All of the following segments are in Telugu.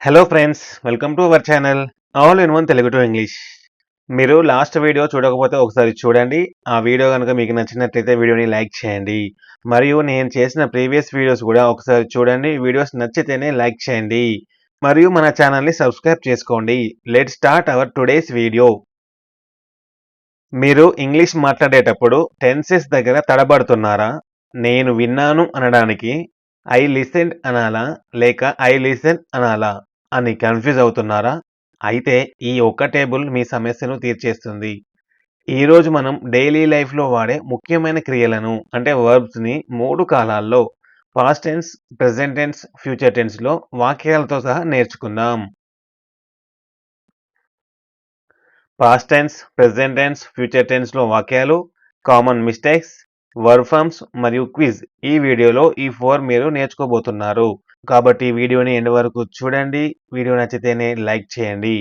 Hello friends, welcome to our channel all in one Telugu to English. మీరు లాస్ట్ వీడియో చూడకపోతే ఒకసారి చూడండి. ఆ వీడియో కనుక మీకు నచ్చినట్లయితే వీడియోని లైక్ చేయండి. మరియు నేను చేసిన ప్రీవియస్ వీడియోస్ కూడా ఒకసారి చూడండి. వీడియోస్ నచ్చితేనే లైక్ చేయండి. మరియు మన ఛానల్ని సబ్స్క్రైబ్ చేసుకోండి. Let start our today's video. మీరు ఇంగ్లీష్ మాట్లాడేటప్పుడు టెన్సెస్ దగ్గర తడబడుతున్నారా? నేను విన్నాను అనడానికి ఐ లిసెన్డ్ అనాలా లేక ఐ లిసెన్ అనాలా అని కన్ఫ్యూజ్ అవుతున్నారా? అయితే ఈ ఒక్క టేబుల్ మీ సమస్యను తీర్చేస్తుంది. ఈరోజు మనం డైలీ లైఫ్లో వాడే ముఖ్యమైన క్రియలను అంటే వర్బ్స్ని 3 కాలాల్లో past tense, present tense, future టెన్స్లో వాక్యాలతో సహా నేర్చుకుందాం. Past tense, present tense, future టెన్స్లో వాక్యాలు, కామన్ మిస్టేక్స్, వర్బ్ ఫార్మ్స్ మరియు క్విజ్. ఈ వీడియోలో ఈ 4 మీరు నేర్చుకోబోతున్నారు. కాబట్టి వీడియోని ఎండ్ వరకు చూడండి. వీడియో నచ్చితేనే లైక్ చేయండి.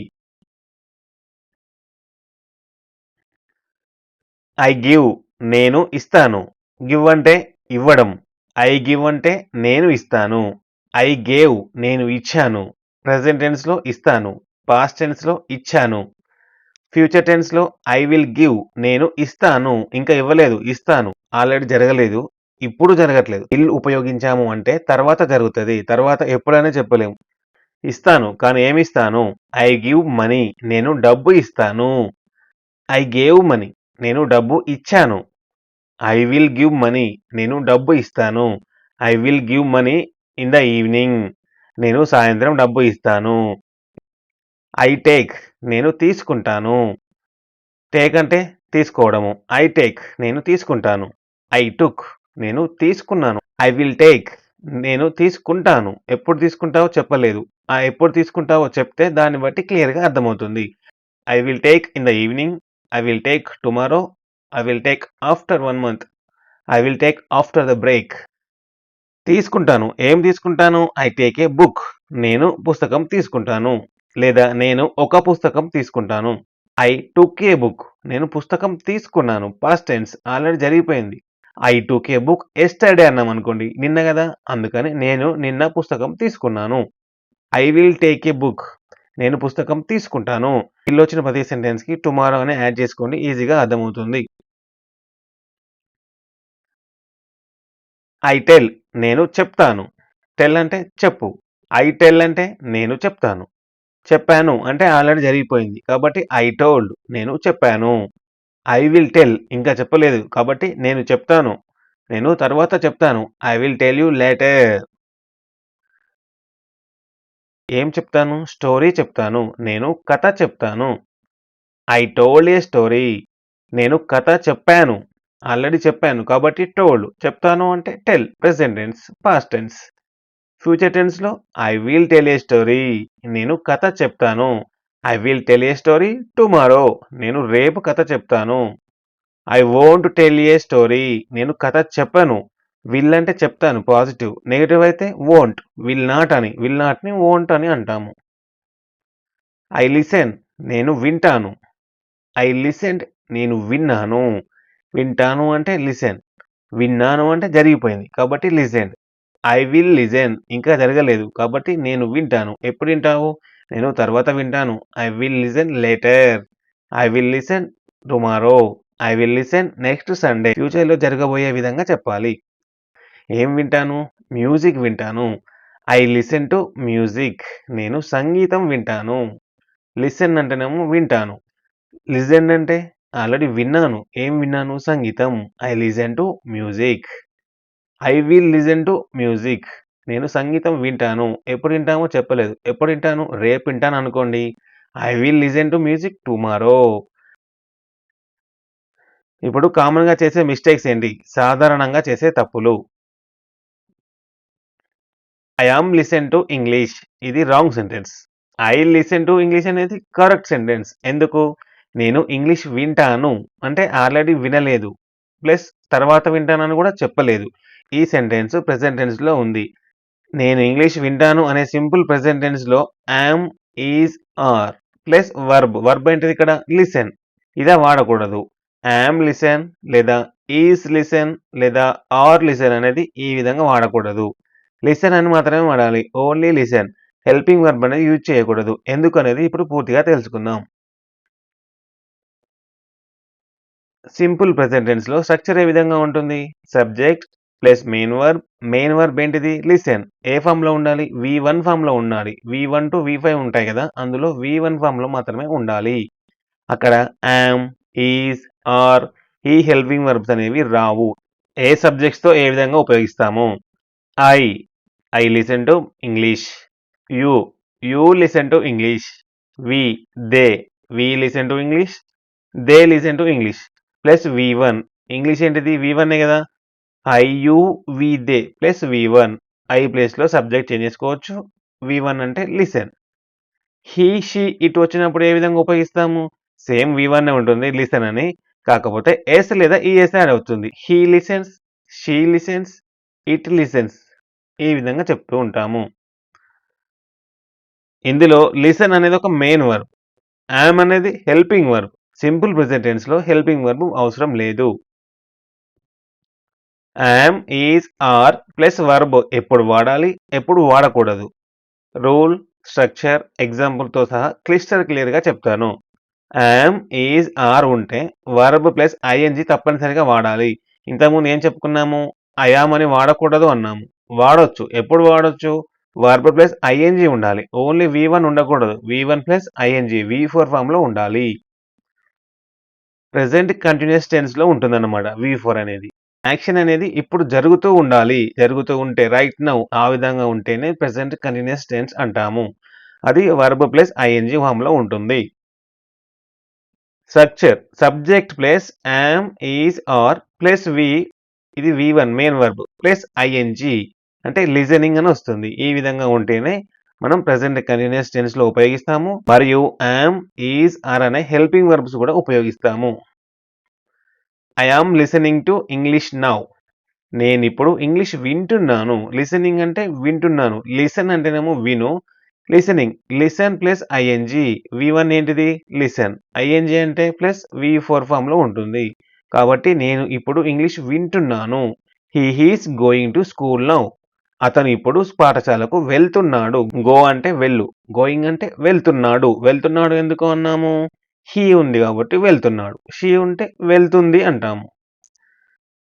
ఐ గివ్ నేను ఇస్తాను. గివ్ అంటే ఇవ్వడం. ఐ గివ్ అంటే నేను ఇస్తాను. ఐ గేవ్ నేను ఇచ్చాను. ప్రెజెంట్ టెన్స్లో ఇస్తాను. పాస్ట్ టెన్స్లో ఇచ్చాను. ఫ్యూచర్ టెన్స్లో ఐ విల్ గివ్ నేను ఇస్తాను. ఇంకా ఇవ్వలేదు, ఇస్తాను. ఆల్రెడీ జరగలేదు, ఇప్పుడు జరగట్లేదు. విల్ ఉపయోగించాము అంటే తర్వాత జరుగుతుంది. తర్వాత ఎప్పుడైనా చెప్పలేము. ఇస్తాను కానీ ఏమిస్తాను? ఐ గివ్ మనీ నేను డబ్బు ఇస్తాను. ఐ గేవ్ మనీ నేను డబ్బు ఇచ్చాను. ఐ విల్ గివ్ మనీ నేను డబ్బు ఇస్తాను. I will give money in the evening నేను సాయంత్రం డబ్బు ఇస్తాను. ఐ టేక్ నేను తీసుకుంటాను. టేక్ అంటే తీసుకోవడము. ఐ టేక్ నేను తీసుకుంటాను. ఐ టుక్ నేను తీసుకున్నాను. ఐ విల్ టేక్ నేను తీసుకుంటాను. ఎప్పుడు తీసుకుంటావో చెప్పలేదు. ఆ ఎప్పుడు తీసుకుంటావో చెప్తే దాన్ని బట్టి క్లియర్గా అర్థమవుతుంది. I will take in the evening. I will take tomorrow. I will take after 1 month. I will take after the break. తీసుకుంటాను. ఏం తీసుకుంటాను? I take a book. నేను పుస్తకం తీసుకుంటాను. లేదా నేను ఒక పుస్తకం తీసుకుంటాను. I took A book. నేను పుస్తకం తీసుకున్నాను. పాస్ట్ టెన్స్ ఆల్రెడీ జరిగిపోయింది. I took A book yesterday అన్నాం అనుకోండి, నిన్న కదా, అందుకని నేను నిన్న పుస్తకం తీసుకున్నాను. I will take a book నేను పుస్తకం తీసుకుంటాను. ఇల్లు వచ్చిన ప్రతి సెంటెన్స్కి టుమారో అని యాడ్ చేసుకోండి, ఈజీగా అర్థమవుతుంది. ఐ టెల్ నేను చెప్తాను. టెల్ అంటే చెప్పు. ఐ టెల్ అంటే నేను చెప్తాను. చెప్పాను అంటే ఆల్రెడీ జరిగిపోయింది కాబట్టి ఐ టోల్డ్ నేను చెప్పాను. ఐ విల్ టెల్ ఇంకా చెప్పలేదు కాబట్టి నేను చెప్తాను. నేను తర్వాత చెప్తాను. I will tell you later. ఏం చెప్తాను? స్టోరీ చెప్తాను. నేను కథ చెప్తాను. ఐ టోల్డ్ ఏ స్టోరీ నేను కథ చెప్పాను. ఆల్రెడీ చెప్పాను కాబట్టి టోల్డ్. చెప్తాను అంటే tell. Present tense, past tense. Future టెన్స్లో I will tell a story నేను కథ చెప్తాను. I will tell a story tomorrow నేను రేపు కథ చెప్తాను. I won't tell a story నేను కథ చెప్పను. విల్ అంటే చెప్తాను పాజిటివ్. నెగిటివ్ అయితే వోంట్. విల్ నాట్ అని, విల్ నాట్ని వోంట్ అని అంటాము. ఐ లిసెన్ నేను వింటాను. ఐ లిసెండ్ నేను విన్నాను. వింటాను అంటే లిసెన్. విన్నాను అంటే జరిగిపోయింది కాబట్టి లిసెండ్. ఐ విల్ లిసెన్ ఇంకా జరగలేదు కాబట్టి నేను వింటాను. ఎప్పుడు వింటావు? నేను తర్వాత వింటాను. I will listen later. I will listen tomorrow. I will listen next Sunday. ఫ్యూచర్లో జరగబోయే విధంగా చెప్పాలి. ఏం వింటాను? మ్యూజిక్ వింటాను. ఐ లిసెన్ టు మ్యూజిక్ నేను సంగీతం వింటాను. లిసెన్ అంటేనేమో వింటాను. లిజన్ అంటే ఆల్రెడీ విన్నాను. ఏం విన్నాను? సంగీతం. I listen to music. I will listen to music నేను సంగీతం వింటాను. ఎప్పుడు వింటామో చెప్పలేదు. ఎప్పుడు వింటాను? రేపు వింటాను అనుకోండి. I will listen to music tomorrow. ఇప్పుడు కామన్గా చేసే మిస్టేక్స్ ఏంటి? సాధారణంగా చేసే తప్పులు. I am listen to English ఇది wrong sentence. I listen to English అనేది కరెక్ట్ సెంటెన్స్. ఎందుకు? నేను ఇంగ్లీష్ వింటాను అంటే ఆల్రెడీ వినలేదు, ప్లస్ తర్వాత వింటానని కూడా చెప్పలేదు. ఈ సెంటెన్స్ ప్రెజెంట్ టెన్స్లో ఉంది. నేను ఇంగ్లీష్ వింటాను అనే సింపుల్ ప్రెజెంట్ టెన్స్లో am, is, are plus verb. Verb ఏంటిది ఇక్కడ? లిసన్. ఇదా వాడకూడదు. యామ్ లిసన్ లేదా ఈజ్ లిసన్ లేదా ఆర్ లిసన్ అనేది ఈ విధంగా వాడకూడదు. లిసన్ అని మాత్రమే వాడాలి. Only listen. హెల్పింగ్ వర్బ్ అనేది యూజ్ చేయకూడదు. ఎందుకనేది ఇప్పుడు పూర్తిగా తెలుసుకుందాం. సింపుల్ ప్రెజెంట్ టెన్స్‌లో స్ట్రక్చర్ ఏ విధంగా ఉంటుంది? సబ్జెక్ట్ ప్లస్ మెయిన్ వర్బ్ ఏంటిది? లిసన్. ఏ ఫార్మ్‌లో ఉండాలి? V1 ఫార్మ్‌లో ఉండాలి. V1 టు V5 ఉంటాయి కదా! అందులో V1 ఫార్మ్‌లో మాత్రమే ఉండాలి. అక్కడ యామ్, ఈజ్, ఆర్ ఈ హెల్పింగ్ వర్బ్స్ అనేవి రావు. ఏ సబ్జెక్ట్స్‌తో ఏ విధంగా ఉపయోగిస్తాము? I, I listen to English. You listen to English. We, we listen to English. They listen to English. Plus V1. English ఏంటిది? V1 కదా! I, you, we, they plus V1. I ప్లేస్‌లో సబ్జెక్ట్ చేంజ్ చేసుకోవచ్చు. V1 అంటే లిసన్. హీ, షీ ఇటు వచ్చినప్పుడు ఏ విధంగా ఉపయోగిస్తాము? సేమ్ V1 ఉంటుంది లిసన్ అని. కాకపోతే ఎస్ లేదా ఈఎస్ యాడ్ అవుతుంది. He listens, she listens, it listens ఈ విధంగా చెప్తూ ఉంటాము. ఇందులో లిసన్ అనేది ఒక మెయిన్ వర్బ్. యామ్ అనేది హెల్పింగ్ వర్బ్. సింపుల్ ప్రెజెంట్ టెన్స్‌లో హెల్పింగ్ వర్బ్ అవసరం లేదు. Am, is, are plus verb ఎప్పుడు వాడాలి? ఎప్పుడు వాడకూడదు? రూల్, స్ట్రక్చర్, ఎగ్జాంపుల్‌తో సహా క్లియర్‌గా చెప్తాను. యామ్, ఈజ్, ఆర్ ఉంటే వర్బ్ ప్లస్ ఐఎన్‌జీ తప్పనిసరిగా వాడాలి. ఇంతకుముందు ఏం చెప్పుకున్నాము? ఐ యామ్ అని వాడకూడదు అన్నాము. వాడొచ్చు. ఎప్పుడు వాడొచ్చు? వర్బ్ ప్లస్ ఐఎన్‌జీ ఉండాలి. ఓన్లీ V1 ఉండకూడదు. V1 ప్లస్ ఐఎన్‌జీ V4 ఫార్మ్‌లో ఉండాలి. ప్రెజెంట్ కంటిన్యూయస్ టెన్స్‌లో ఉంటుందన్నమాట V4 అనేది. యాక్షన్ అనేది ఇప్పుడు జరుగుతూ ఉండాలి. జరుగుతూ ఉంటే రైట్ నౌ ఆ విధంగా ఉంటేనే ప్రెజెంట్ కంటిన్యూయస్ టెన్స్ అంటాము. అది వర్బ్ ప్లస్ ఐఎన్‌జీ ఫార్మ్‌లో ఉంటుంది. Structure subject plus am, is, are plus V ఇది V1 main verb plus ING అంటే లిజనింగ్ అని వస్తుంది. ఈ విధంగా ఉంటేనే మనం ప్రెజెంట్ కంటిన్యూయస్ టెన్స్‌లో ఉపయోగిస్తాము. మరియు యామ్, ఈజ్, ఆర్ అనే హెల్పింగ్ వర్బ్స్ కూడా ఉపయోగిస్తాము. I am listening to English now. నేనిప్పుడు ఇంగ్లీష్ వింటున్నాను. లిసనింగ్ అంటే వింటున్నాను. లిసన్ అంటేనేమో విను. Listen plus ING. V1 ఏంటిది? లిసన్. ఐఎన్‌జీ అంటే ప్లస్ V4 ఫార్మ్‌లో ఉంటుంది. కాబట్టి నేను ఇప్పుడు ఇంగ్లీష్ వింటున్నాను. He is going to school now. అతను ఇప్పుడు పాఠశాలకు వెళ్తున్నాడు. గో అంటే వెళ్ళు. గోయింగ్ అంటే వెళ్తున్నాడు. వెళ్తున్నాడు ఎందుకు అన్నాము? హీ ఉంది కాబట్టి వెళ్తున్నాడు. షీ ఉంటే వెళ్తుంది అంటాము.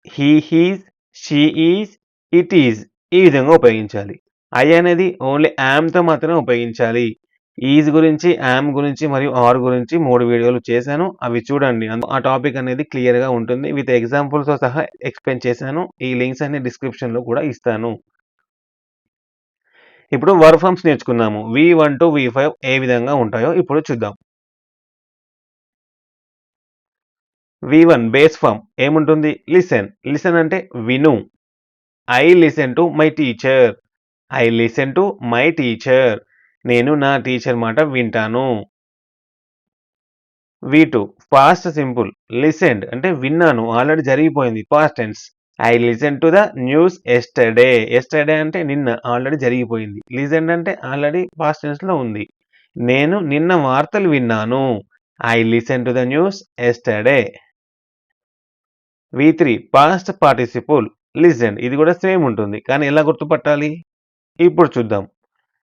He he's, she is, it is ఈ విధంగా ఉపయోగించాలి. ఐ అనేది ఓన్లీ యామ్‌తో మాత్రమే ఉపయోగించాలి. ఈజ్ గురించి, యామ్ గురించి మరియు ఆర్ గురించి 3 వీడియోలు చేశాను. అవి చూడండి. ఆ టాపిక్ అనేది క్లియర్‌గా ఉంటుంది. విత్ ఎగ్జాంపుల్స్‌తో సహా ఎక్స్‌ప్లెయిన్ చేశాను. ఈ లింక్స్ అన్ని డిస్క్రిప్షన్‌లో కూడా ఇస్తాను. ఇప్పుడు వర్బ్ ఫార్మ్స్ నేర్చుకున్నాము. V1 టు V5 ఏ విధంగా ఉంటాయో ఇప్పుడు చూద్దాం. V1 బేస్ ఫార్మ్ ఏముంటుంది? లిసన్. లిసన్ అంటే విను. I listen to my teacher. I listen to my teacher. నేను నా టీచర్ మాట వింటాను. V2 past simple. లిసెన్డ్ అంటే విన్నాను. ఆల్రెడీ జరిగిపోయింది. Past tense. I listen to the news yesterday. Yesterday అంటే నిన్న ఆల్రెడీ జరిగిపోయింది. లిసెన్డ్ అంటే ఆల్రెడీ పాస్ట్ టెన్స్‌లో ఉంది. నేను నిన్న వార్తలు విన్నాను. I listen to the news yesterday. V3 past participle. Listened ఇది కూడా సేమ్ ఉంటుంది. కానీ ఎలా గుర్తుపట్టాలి? ఇప్పుడు చూద్దాం.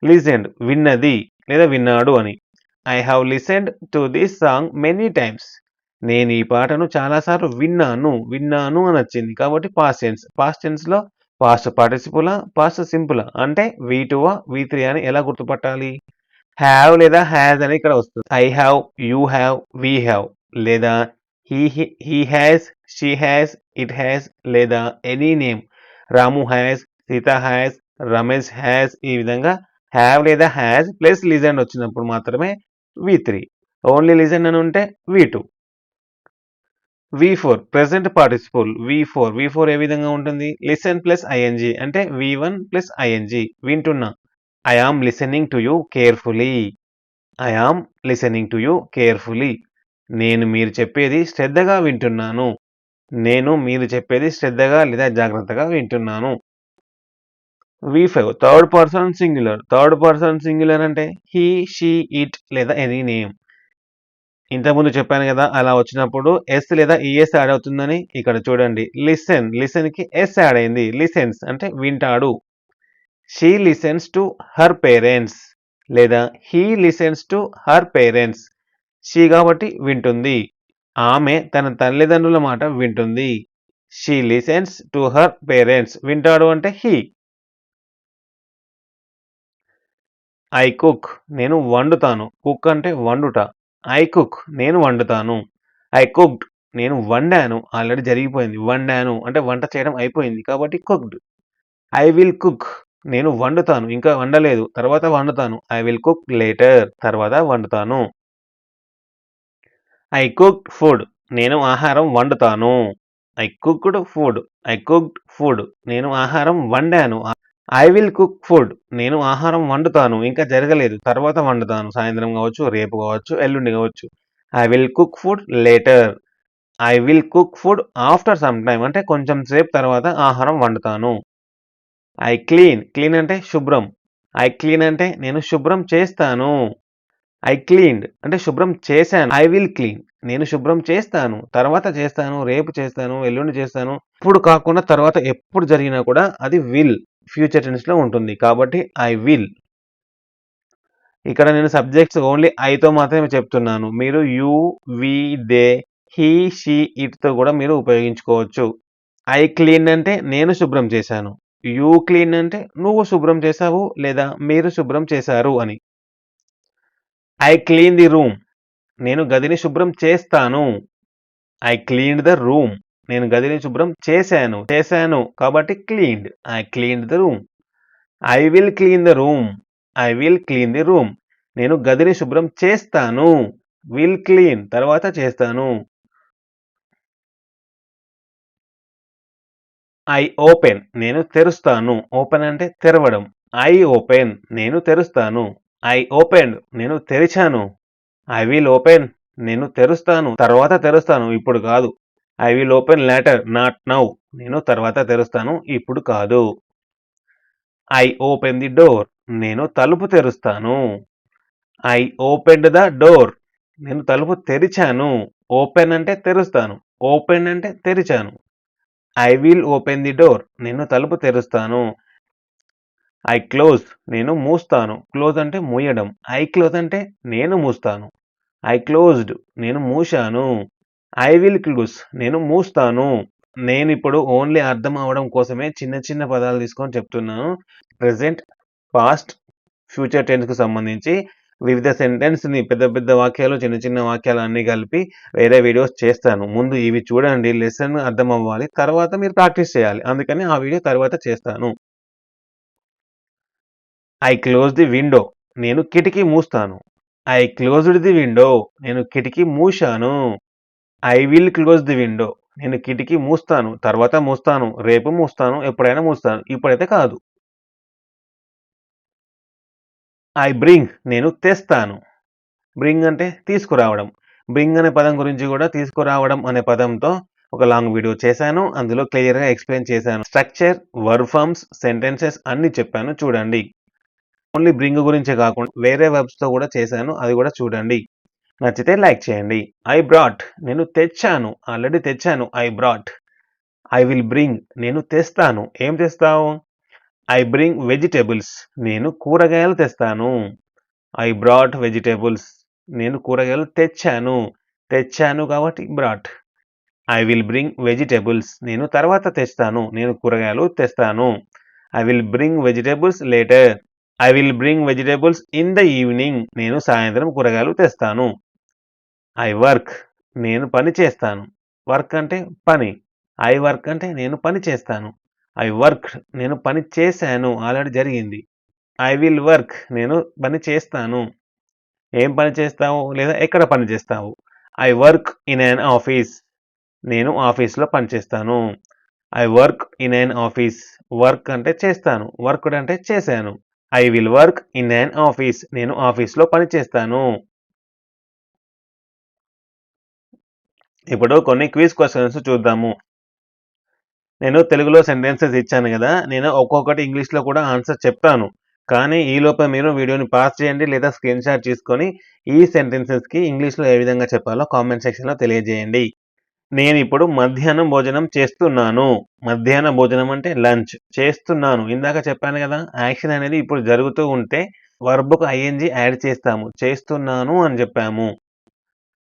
లిసెన్డ్ విన్నది లేదా విన్నాడు అని. I have listened to this song many times. నేను ఈ పాటను చాలా సార్లు విన్నాను అని వచ్చింది. కాబట్టి పాస్ట్ టెన్స్. పాస్ట్ టెన్స్‌లో పాస్ట్ పార్టిసిపులా? పాస్ట్ సింపులా? అంటే V2ఆ? V3 అని ఎలా గుర్తుపట్టాలి? హ్యావ్ లేదా హ్యాజ్ అని ఇక్కడ వస్తుంది. I have, you have, we have లేదా he has, she has, it has లేదా any name. Ramu has, Sita has, Ramesh has ఈ విధంగా హ్యావ్ లేదా హ్యాజ్ ప్లస్ లిజన్ వచ్చినప్పుడు మాత్రమే V3. ఓన్లీ లిజన్ అని ఉంటే V2. V4 present participle. V4 ఏ విధంగా ఉంటుంది? లిసన్ ప్లస్ ఐఎన్‌జీ అంటే V1 ప్లస్ ఐఎన్‌జీ వింటున్నా. I am listening to you carefully. I am listening to you carefully. నేను మీరు చెప్పేది శ్రద్ధగా వింటున్నాను. నేను మీరు చెప్పేది శ్రద్ధగా లేదా జాగ్రత్తగా వింటున్నాను. V5 third person singular. Third person singular అంటే హీ, షీ, ఇట్ లేదా ఎనీ నేమ్. ఇంతకుముందు చెప్పాను కదా! అలా వచ్చినప్పుడు ఎస్ లేదా ఈఎస్ యాడ్ అవుతుందని. ఇక్కడ చూడండి. లిసన్‌కి ఎస్ యాడ్ అయింది. లిసెన్స్ అంటే వింటాడు. She listens to her parents. లేదా he listens to her parents. She కాబట్టి వింటుంది. ఆమె తన తల్లిదండ్రుల మాట వింటుంది. She listens to her parents. వింటాడు అంటే హీ. ఐ కుక్ నేను వండుతాను. కుక్ అంటే వండుట. ఐ కుక్ నేను వండుతాను. ఐ కుక్డ్ నేను వండాను. ఆల్రెడీ జరిగిపోయింది. వండాను అంటే వంట చేయడం అయిపోయింది. కాబట్టి కుక్డ్. ఐ విల్ కుక్ నేను వండుతాను. ఇంకా వండలేదు. తర్వాత వండుతాను. ఐ విల్ కుక్ లేటర్ తర్వాత వండుతాను. ఐ కుక్డ్ ఫుడ్ నేను ఆహారం వండుతాను. I cooked food. I cooked food నేను ఆహారం వండాను. ఐ విల్ కుక్ ఫుడ్ నేను ఆహారం వండుతాను. ఇంకా జరగలేదు. తర్వాత వండుతాను. సాయంత్రం కావచ్చు, రేపు కావచ్చు, ఎల్లుండి కావచ్చు. I will cook food later. I will cook food after some time అంటే కొంచెం సేపు తర్వాత ఆహారం వండుతాను. ఐ క్లీన్ అంటే శుభ్రం. ఐ క్లీన్ అంటే నేను శుభ్రం చేస్తాను. ఐ క్లీన్డ్ అంటే శుభ్రం చేశాను. ఐ విల్ క్లీన్ నేను శుభ్రం చేస్తాను. తర్వాత చేస్తాను. రేపు చేస్తాను. ఎల్లుండి చేస్తాను. ఇప్పుడు కాకుండా తర్వాత ఎప్పుడు జరిగినా కూడా అది విల్ ఫ్యూచర్ టెన్స్‌లో ఉంటుంది. కాబట్టి ఐ విల్. ఇక్కడ నేను సబ్జెక్ట్స్ ఓన్లీ ఐతో మాత్రమే చెప్తున్నాను. మీరు you, we, they, he, she, ఇట్‌తో కూడా మీరు ఉపయోగించుకోవచ్చు. ఐ క్లీన్డ్ అంటే నేను శుభ్రం చేశాను. యూ క్లీన్ అంటే నువ్వు శుభ్రం చేశావు లేదా మీరు శుభ్రం చేశారు అని. ఐ క్లీన్ ది రూమ్ నేను గదిని శుభ్రం చేస్తాను. ఐ క్లీన్డ్ ద రూమ్ నేను గదిని శుభ్రం చేశాను కాబట్టి cleaned. I cleaned the room. I will clean the room. I will clean the room నేను గదిని శుభ్రం చేస్తాను. విల్ క్లీన్ తర్వాత చేస్తాను. ఐ ఓపెన్ నేను తెరుస్తాను. ఓపెన్ అంటే తెరవడం. ఐ ఓపెన్ నేను తెరుస్తాను. ఐ ఓపెన్డ్ నేను తెరిచాను. ఐ విల్ ఓపెన్ నేను తెరుస్తాను. తర్వాత తెరుస్తాను. ఇప్పుడు కాదు. I will open later not now నేను తర్వాత తెరుస్తాను. ఇప్పుడు కాదు. ఐ ఓపెన్ ది డోర్ నేను తలుపు తెరుస్తాను. ఐ ఓపెన్డ్ ద డోర్ నేను తలుపు తెరిచాను. ఓపెన్ అంటే తెరుస్తాను. ఓపెన్ అంటే తెరిచాను. I will open the door నేను తలుపు తెరుస్తాను. ఐ క్లోజ్ నేను మూస్తాను. క్లోజ్ అంటే మూయడం. ఐ క్లోజ్ అంటే నేను మూస్తాను. ఐ క్లోజ్డ్ నేను మూశాను. ఐ విల్ క్లోజ్ నేను మూస్తాను. నేనిప్పుడు ఓన్లీ అర్థం అవ్వడం కోసమే చిన్న చిన్న పదాలు తీసుకొని చెప్తున్నాను. ప్రెజెంట్, పాస్ట్, ఫ్యూచర్ టెన్స్‌కి సంబంధించి వివిధ సెంటెన్స్‌ని పెద్ద పెద్ద వాక్యాలు, చిన్న చిన్న వాక్యాలు అన్నీ కలిపి వేరే వీడియోస్ చేస్తాను. ముందు ఇవి చూడండి. లెసన్ అర్థం అవ్వాలి. తర్వాత మీరు ప్రాక్టీస్ చేయాలి. అందుకని ఆ వీడియో తర్వాత చేస్తాను. ఐ క్లోజ్ ది విండో నేను కిటికీ మూస్తాను. ఐ క్లోజ్డ్ ది విండో నేను కిటికీ మూశాను. I will close the window నేను కిటికీ మూస్తాను. తర్వాత మూస్తాను. రేపు మూస్తాను. ఎప్పుడైనా మూస్తాను. ఇప్పుడైతే కాదు. ఐ బ్రింగ్ నేను తెస్తాను. బ్రింగ్ అంటే తీసుకురావడం. బ్రింగ్ అనే పదం గురించి కూడా తీసుకురావడం అనే పదంతో ఒక లాంగ్ వీడియో చేశాను. అందులో క్లియర్‌గా ఎక్స్‌ప్లెయిన్ చేశాను. స్ట్రక్చర్, వర్బ్ ఫార్మ్స్, సెంటెన్సెస్ అన్నీ చెప్పాను చూడండి. ఓన్లీ బ్రింగ్ గురించే కాకుండా వేరే వర్బ్స్‌తో కూడా చేశాను. అది కూడా చూడండి. నచ్చితే లైక్ చేయండి. ఐ బ్రాట్ నేను తెచ్చాను. ఆల్రెడీ తెచ్చాను. I brought. I will bring నేను తెస్తాను. ఏం తెస్తావు? ఐ బ్రింగ్ వెజిటబుల్స్ నేను కూరగాయలు తెస్తాను. ఐ బ్రాట్ వెజిటబుల్స్ నేను కూరగాయలు తెచ్చాను. తెచ్చాను కాబట్టి brought. I will bring vegetables నేను తర్వాత తెస్తాను. నేను కూరగాయలు తెస్తాను. I will bring vegetables later. I will bring vegetables in the evening నేను సాయంత్రం కూరగాయలు తెస్తాను. ఐ వర్క్ నేను పని చేస్తాను. వర్క్ అంటే పని. ఐ వర్క్ అంటే నేను పని చేస్తాను. ఐ వర్క్ నేను పని చేశాను. ఆల్రెడీ జరిగింది. ఐ విల్ వర్క్ నేను పని చేస్తాను. ఏం పని చేస్తావు లేదా ఎక్కడ పని చేస్తావు? I work in an office నేను ఆఫీస్‌లో పనిచేస్తాను. I work in an office. Work అంటే చేస్తాను. వర్క్డ్ అంటే చేశాను. I will work in an office నేను ఆఫీస్‌లో పని చేస్తాను. ఇప్పుడు కొన్ని క్విజ్ క్వెషన్స్ చూద్దాము. నేను తెలుగులో సెంటెన్సెస్ ఇచ్చాను గదా! నేను ఒక్కొక్కటి ఇంగ్లీష్‌లో కూడా ఆన్సర్ చెప్తాను. కానీ ఈలోపే మీరు వీడియోని పాజ్ చేయండి లేదా స్క్రీన్‌షాట్ తీసుకొని ఈ సెంటెన్సెస్‌కి ఇంగ్లీష్‌లో ఏ విధంగా చెప్పాలో కామెంట్ సెక్షన్‌లో తెలియజేయండి. నేనిప్పుడు మధ్యాహ్నం భోజనం చేస్తున్నాను. మధ్యాహ్న భోజనం అంటే లంచ్. చేస్తున్నాను. ఇందాక చెప్పాను గదా! యాక్షన్ అనేది ఇప్పుడు జరుగుతూ ఉంటే వర్బ్‌కు ఐఎన్‌జీ యాడ్ చేస్తాము. చేస్తున్నాను అని చెప్పాము.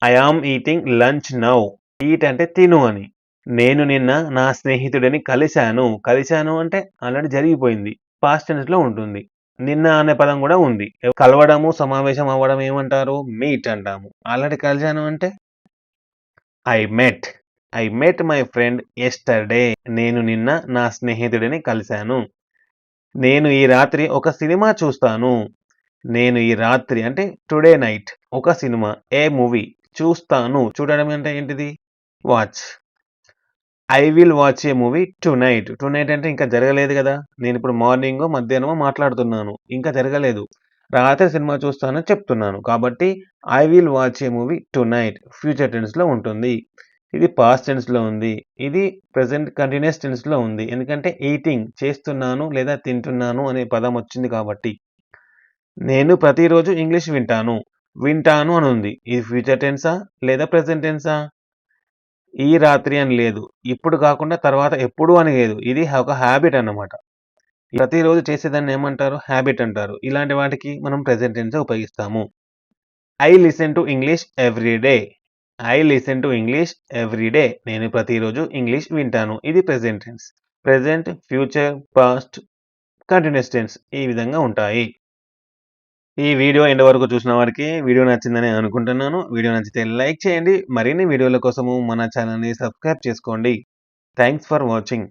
I am eating lunch now. Eat అంటే తిను అని. నేను నిన్న నా స్నేహితుడిని కలిశాను. కలిశాను అంటే ఆల్రెడీ జరిగిపోయింది. పాస్ట్ టెన్స్‌లో ఉంటుంది. నిన్న అనే పదం కూడా ఉంది. కలవడము, సమావేశం అవ్వడం ఏమంటారు? మీట్ అంటాము. ఆల్రెడీ కలిశాను అంటే I met. I met my friend yesterday. నేను నిన్న నా స్నేహితుడిని కలిశాను. నేను ఈ రాత్రి ఒక సినిమా చూస్తాను. నేను ఈ రాత్రి అంటే టుడే నైట్ ఒక సినిమా, ఏ మూవీ చూస్తాను. చూడడం అంటే ఏంటిది? Watch. I will watch a movie tonight. Tonight అంటే ఇంకా జరగలేదు గదా! నేనిప్పుడు మార్నింగో, మధ్యాహ్నమో మాట్లాడుతున్నాను. ఇంకా జరగలేదు. రాత్రి సినిమా చూస్తానని చెప్తున్నాను. కాబట్టి I will watch a movie tonight future టెన్స్‌లో ఉంటుంది. ఇది పాస్ట్ టెన్స్‌లో ఉంది. ఇది ప్రెజెంట్ కంటిన్యూయస్ టెన్స్‌లో ఉంది. ఎందుకంటే ఈటింగ్ చేస్తున్నాను లేదా తింటున్నాను అనే పదం వచ్చింది కాబట్టి. నేను ప్రతిరోజు ఇంగ్లీష్ వింటాను. వింటాను అని ఉంది. ఇది ఫ్యూచర్ టెన్సా? లేదా ప్రెజెంట్ టెన్సా? ఈ రాత్రి అని లేదు. ఇప్పుడు కాకుండా తర్వాత ఎప్పుడు అని లేదు. ఇది ఒక హాబిట్ అన్నమాట. ప్రతిరోజు చేసేదాన్ని ఏమంటారు? హాబిట్ అంటారు. ఇలాంటి వాటికి మనం ప్రెజెంట్ టెన్సే ఉపయోగిస్తాము. I listen to English every day. I listen to English every day. నేను ప్రతిరోజు ఇంగ్లీష్ వింటాను. ఇది present tense. Present, future, past, continuous tense ఈ విధంగా ఉంటాయి. ఈ వీడియో ఎండ్ వరకు చూసిన వారికి వీడియో నచ్చిందని అనుకుంటున్నాను. వీడియో నచ్చితే లైక్ చేయండి. మరిన్ని వీడియోల కోసము మన ఛానల్‌ని సబ్స్క్రైబ్ చేసుకోండి. Thanks for watching.